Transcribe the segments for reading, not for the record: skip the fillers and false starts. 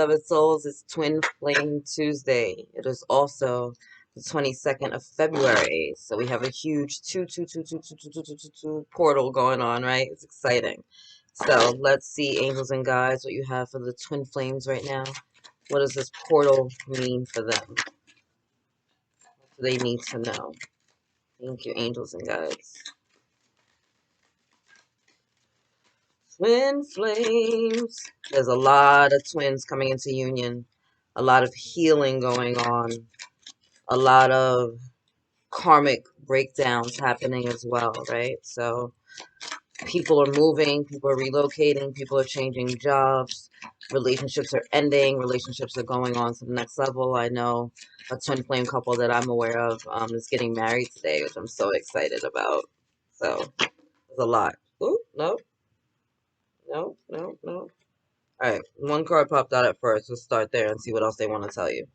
beloved souls. It's Twin Flame Tuesday. It is also the 22nd of February. So we have a huge two portal going on, right? It's exciting. So let's see, angels and guides, what you have for the Twin Flames right now. What does this portal mean for them? What do they need to know? Thank you, angels and guides. Twin flames. There's a lot of twins coming into union, a lot of healing going on, a lot of karmic breakdowns happening as well, right? So people are moving, people are relocating, people are changing jobs, relationships are ending, relationships are going on to the next level. I know a twin flame couple that I'm aware of is getting married today, which I'm so excited about. So there's a lot. Ooh, no, no, no, no. All right, one card popped out at first. Let's start there and see what else they want to tell you.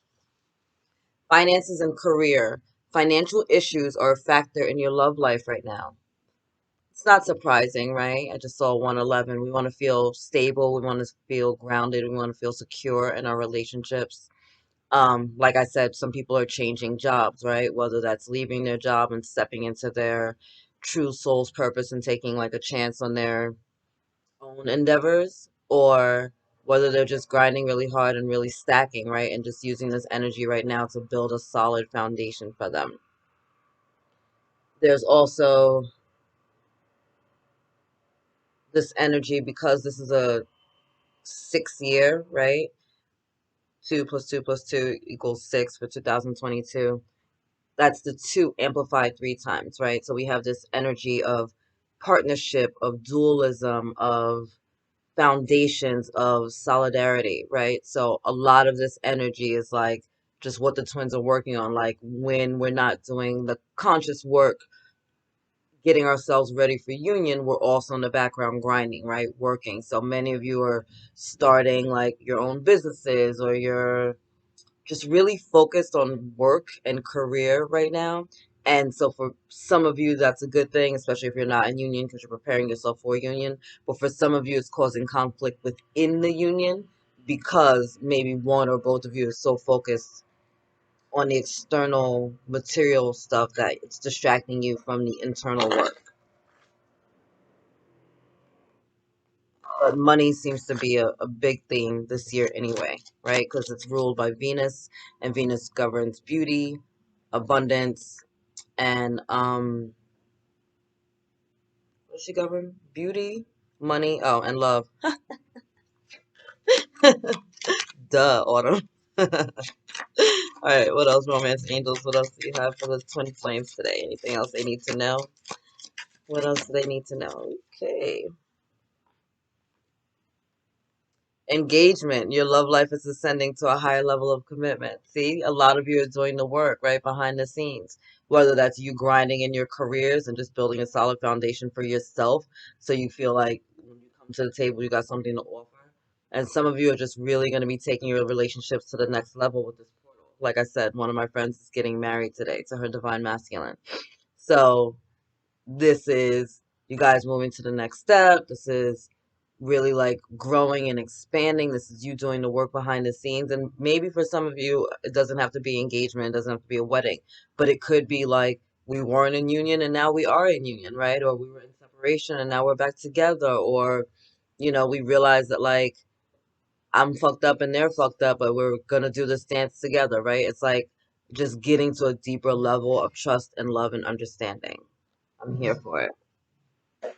Finances and career. Financial issues are a factor in your love life right now. It's not surprising, right? I just saw 111. We want to feel stable. We want to feel grounded. We want to feel secure in our relationships. Like I said, some people are changing jobs, right? Whether that's leaving their job and stepping into their true soul's purpose and taking like a chance on their own endeavors, or whether they're just grinding really hard and really stacking, right? And just using this energy right now to build a solid foundation for them. There's also this energy because this is a 6 year, right? 2 plus 2 plus 2 equals 6 for 2022. That's the 2 amplified 3 times, right? So we have this energy of partnership, of dualism, of foundations, of solidarity, right? So a lot of this energy is like just what the twins are working on. Like when we're not doing the conscious work, getting ourselves ready for union, we're also in the background grinding, right? Working. So many of you are starting like your own businesses, or you're just really focused on work and career right now. And so for some of you, that's a good thing, especially if you're not in union because you're preparing yourself for union. But for some of you, it's causing conflict within the union because maybe one or both of you is so focused on the external material stuff that it's distracting you from the internal work. But money seems to be a big theme this year anyway, right? Because it's ruled by Venus, and Venus governs beauty, abundance, and what does she govern? Beauty, money, oh, and love. Duh, Autumn. All right, what else, romance angels? What else do you have for the twin flames today? Anything else they need to know? What else do they need to know? Okay. Engagement. Your love life is ascending to a higher level of commitment. See, a lot of you are doing the work right behind the scenes, whether that's you grinding in your careers and just building a solid foundation for yourself so you feel like when you come to the table, you got something to offer. And some of you are just really going to be taking your relationships to the next level with this portal. Like I said, one of my friends is getting married today to her divine masculine. So this is you guys moving to the next step. This is really like growing and expanding. This is you doing the work behind the scenes. And maybe for some of you, it doesn't have to be engagement, it doesn't have to be a wedding, but it could be like we weren't in union and now we are in union, right? Or we were in separation and now we're back together. Or, we realize that like I'm fucked up and they're fucked up, but we're gonna do this dance together, right? It's like just getting to a deeper level of trust and love and understanding. I'm here for it. I'm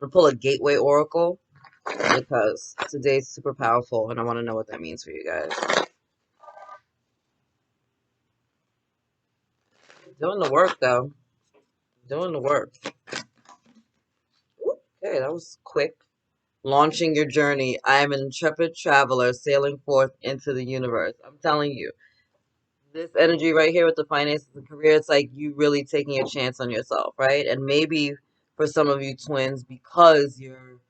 gonna pull a gateway oracle because today's super powerful and I want to know what that means for you guys. Doing the work though. Doing the work. Okay, that was quick. Launching your journey. I am an intrepid traveler sailing forth into the universe. I'm telling you, this energy right here with the finances and career, it's like you really taking a chance on yourself, right? And maybe for some of you twins, because you're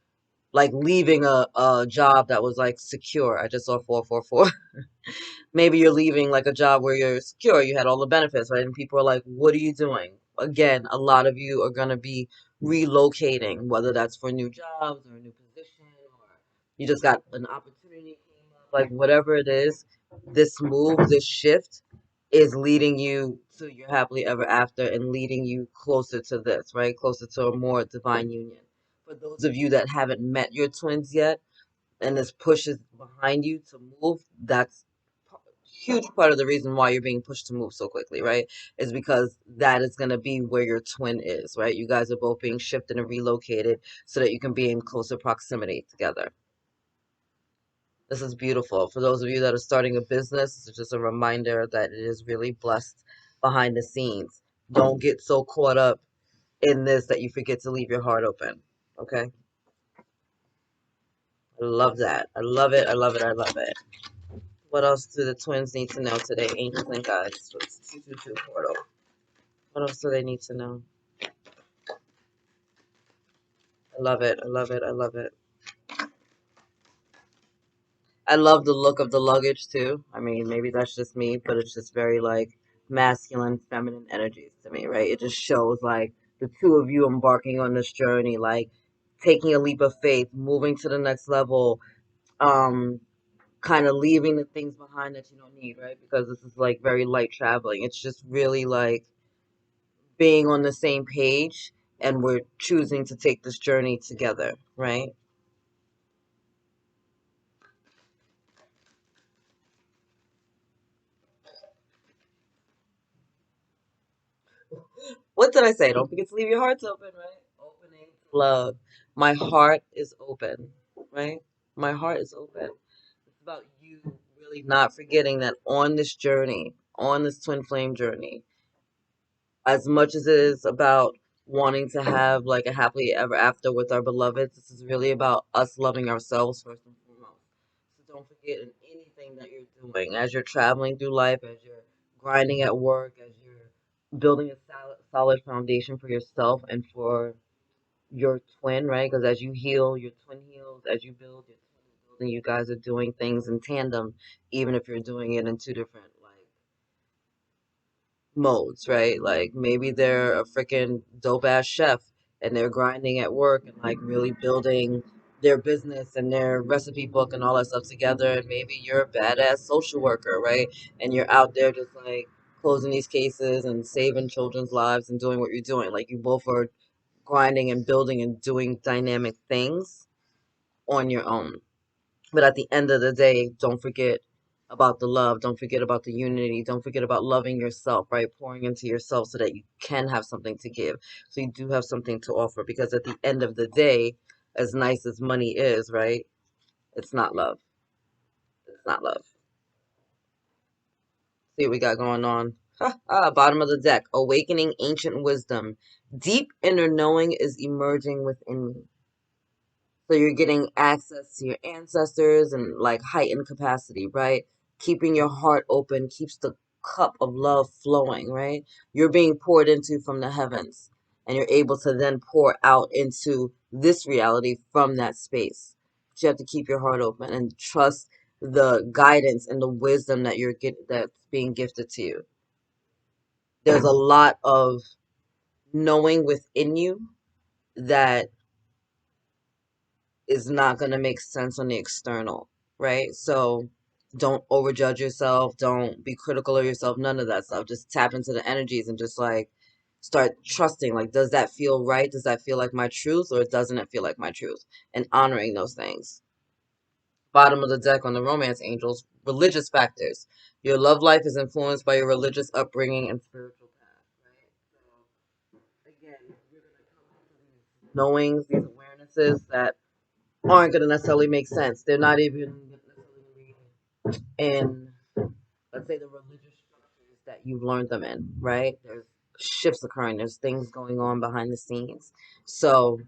like leaving a job that was like secure. I just saw 444. Maybe you're leaving like a job where you're secure, you had all the benefits, right? And people are like, what are you doing? Again, a lot of you are going to be relocating, whether that's for new jobs or a new position, or you just got an opportunity came up like whatever it is, this move, this shift is leading you to your happily ever after and leading you closer to this, right? Closer to a more divine union. For those of you that haven't met your twins yet and this push is behind you to move, that's huge part of the reason why you're being pushed to move so quickly, right? Is because that is going to be where your twin is, right? You guys are both being shifted and relocated so that you can be in closer proximity together. This is beautiful. For those of you that are starting a business, it's just a reminder that it is really blessed behind the scenes. Don't get so caught up in this that you forget to leave your heart open. Okay? I love that. I love it. I love it. I love it. What else do the twins need to know today? Angels and guides. What's 222 portal? What else do they need to know? I love it. I love it. I love it. I love the look of the luggage too. I mean, maybe that's just me, but it's just very like masculine, feminine energies to me, right? It just shows like the two of you embarking on this journey, like taking a leap of faith, moving to the next level, um, kind of leaving the things behind that you don't need, right? Because this is like very light traveling. It's just really like being on the same page and we're choosing to take this journey together, right? What did I say? Don't forget to leave your hearts open, right? Opening to love. My heart is open, right? My heart is open. It's about you really not forgetting that on this journey, on this twin flame journey, as much as it is about wanting to have like a happily ever after with our beloveds, this is really about us loving ourselves first and foremost. So don't forget in anything that you're doing, as you're traveling through life, as you're grinding at work, as you're building a solid foundation for yourself and for your twin, right? Because as you heal, your twin heals. As you build, your twin is building. You guys are doing things in tandem, even if you're doing it in two different like modes, right? Like maybe they're a freaking dope ass chef and they're grinding at work and like really building their business and their recipe book and all that stuff together. And maybe you're a badass social worker, right? And you're out there just like closing these cases and saving children's lives and doing what you're doing. Like you both are grinding and building and doing dynamic things on your own. But at the end of the day, don't forget about the love. Don't forget about the unity. Don't forget about loving yourself, right? Pouring into yourself so that you can have something to give. So you do have something to offer. Because at the end of the day, as nice as money is, right? It's not love. It's not love. See what we got going on. Bottom of the deck. Awakening ancient wisdom. Deep inner knowing is emerging within me. So you're getting access to your ancestors and like heightened capacity, right? Keeping your heart open keeps the cup of love flowing, right? You're being poured into from the heavens and you're able to then pour out into this reality from that space. But you have to keep your heart open and trust the guidance and the wisdom that that's being gifted to you. There's a lot of knowing within you that is not going to make sense on the external, right? So don't overjudge yourself. Don't be critical of yourself. None of that stuff. Just tap into the energies and just like start trusting. Like, does that feel right? Does that feel like my truth or doesn't it feel like my truth? And honoring those things. Bottom of the deck on the romance angels, religious factors. Your love life is influenced by your religious upbringing and spiritual path, right? So, again, you're going to come into these knowings, these awarenesses that aren't going to necessarily make sense. They're not even necessarily in, let's say, the religious structures that you've learned them in, right? There's shifts occurring, there's things going on behind the scenes. So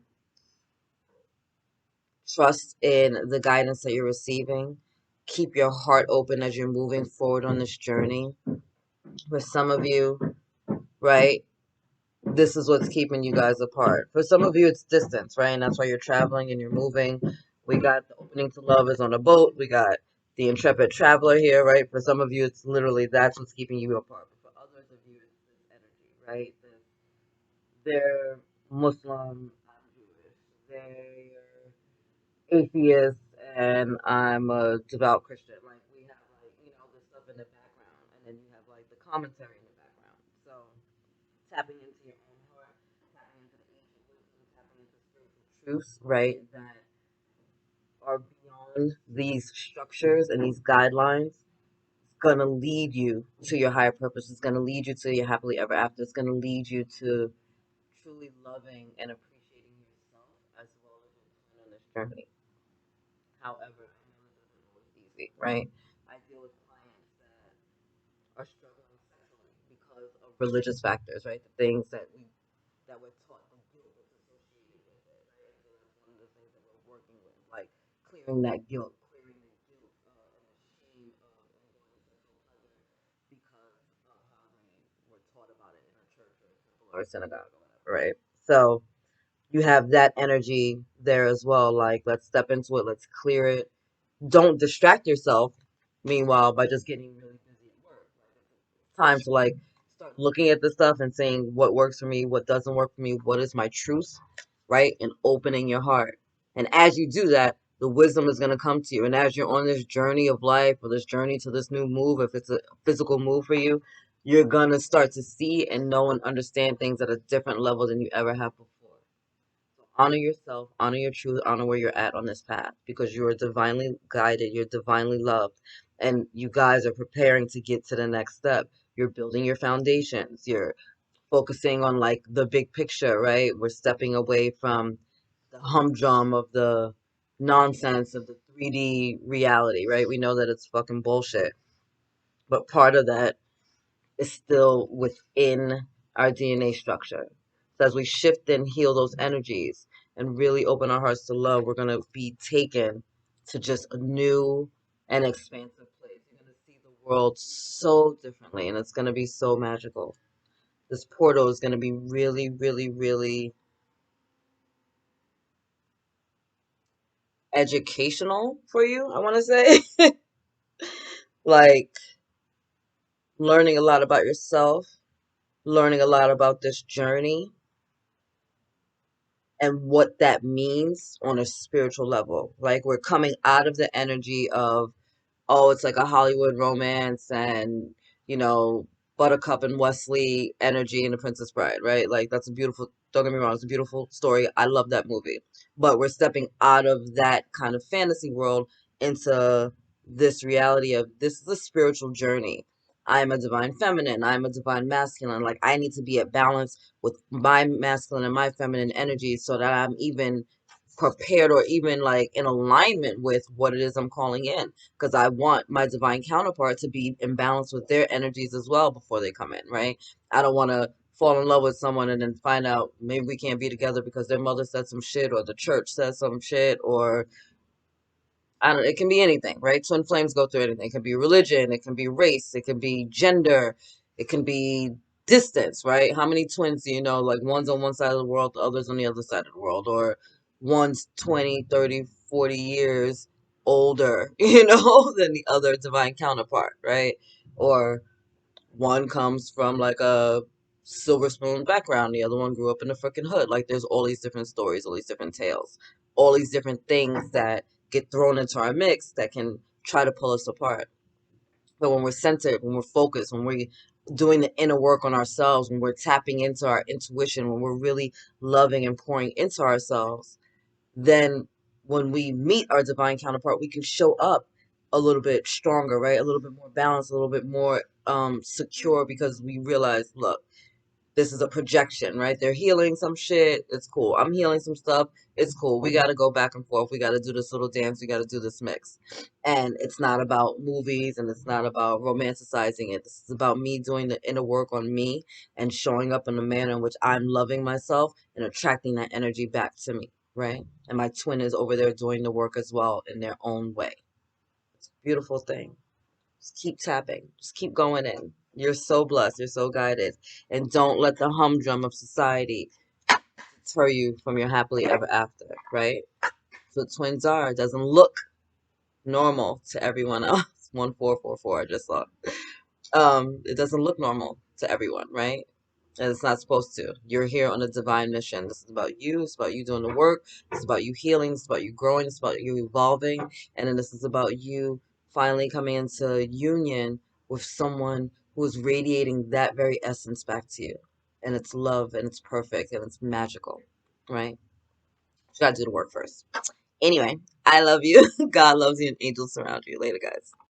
trust in the guidance that you're receiving. Keep your heart open as you're moving forward on this journey. For some of you, right? This is what's keeping you guys apart. For some of you, it's distance, right? And that's why you're traveling and you're moving. We got the opening to love is on a boat. We got the intrepid traveler here, right? For some of you, it's literally that's what's keeping you apart. But for others of you, it's this energy, right? They're Muslim, I'm Jewish. They're atheist, and I'm a devout Christian. Like we have like this stuff in the background, and then you have like the commentary in the background. So tapping into your own heart, tapping into the ancient wisdom, tapping into spiritual truths, right? That are beyond these structures and these guidelines. It's gonna lead you to your higher purpose. It's gonna lead you to your happily ever after. It's gonna lead you to truly loving and appreciating yourself as well as your twin on this journey. However, I know this isn't always easy, right? I deal with clients that are struggling sexually because of religious factors, right? The things that we're taught, the guilt that's associated with it, right? And so that's one of the things that we're working with, like clearing that guilt, clearing the guilt and the shame of enjoying sexual pleasure because of how they were taught about it in a church or a temple or a synagogue or whatever, right? So you have that energy there as well. Like, let's step into it, let's clear it. Don't distract yourself, meanwhile, by just getting really busy at work. Like, it's time to like start looking at this stuff and saying what works for me, what doesn't work for me, what is my truth, right? And opening your heart. And as you do that, the wisdom is going to come to you. And as you're on this journey of life or this journey to this new move, if it's a physical move for you, you're going to start to see and know and understand things at a different level than you ever have before. So honor yourself, honor your truth, honor where you're at on this path because you are divinely guided, you're divinely loved, and you guys are preparing to get to the next step. You're building your foundations, you're focusing on like the big picture, right? We're stepping away from the humdrum of the nonsense of the 3D reality, right? We know that it's fucking bullshit, but part of that is still within our DNA structure. So as we shift and heal those energies and really open our hearts to love, we're going to be taken to just a new and expansive place. You're going to see the world so differently, and it's going to be so magical. This portal is going to be really, really, really educational for you, I want to say. Like learning a lot about yourself, learning a lot about this journey, and what that means on a spiritual level. Like we're coming out of the energy of, oh, it's like a Hollywood romance and, you know, Buttercup and Wesley energy in The Princess Bride, right? Like that's a beautiful, don't get me wrong, it's a beautiful story. I love that movie. But we're stepping out of that kind of fantasy world into this reality of this is a spiritual journey. I'm a divine feminine. I'm a divine masculine. Like I need to be at balance with my masculine and my feminine energy so that I'm even prepared or even like in alignment with what it is I'm calling in because I want my divine counterpart to be in balance with their energies as well before they come in, right? I don't want to fall in love with someone and then find out maybe we can't be together because their mother said some shit or the church says some shit or I don't, it can be anything, right? Twin flames go through anything. It can be religion, it can be race, it can be gender, it can be distance, right? How many twins do you know? Like one's on one side of the world, the other's on the other side of the world, or one's 20, 30, 40 years older, than the other divine counterpart, right? Or one comes from like a silver spoon background, the other one grew up in the freaking hood. Like there's all these different stories, all these different tales, all these different things that get thrown into our mix that can try to pull us apart. But when we're centered, when we're focused, when we're doing the inner work on ourselves, when we're tapping into our intuition, when we're really loving and pouring into ourselves, then when we meet our divine counterpart, we can show up a little bit stronger, right? A little bit more balanced, a little bit more secure because we realize, look, this is a projection, right? They're healing some shit. It's cool. I'm healing some stuff. It's cool. We got to go back and forth. We got to do this little dance. We got to do this mix. And it's not about movies and it's not about romanticizing it. This is about me doing the inner work on me and showing up in a manner in which I'm loving myself and attracting that energy back to me, right? And my twin is over there doing the work as well in their own way. It's a beautiful thing. Just keep tapping. Just keep going in. You're so blessed. You're so guided. And don't let the humdrum of society deter you from your happily ever after, right? So twins are. It doesn't look normal to everyone else. 1444, I just saw. It doesn't look normal to everyone, right? And it's not supposed to. You're here on a divine mission. This is about you. It's about you doing the work. It's about you healing. It's about you growing. It's about you evolving. And then this is about you finally coming into union with someone who is radiating that very essence back to you. And it's love and it's perfect and it's magical, right? You gotta do the work first. Anyway, I love you. God loves you and angels surround you. Later, guys.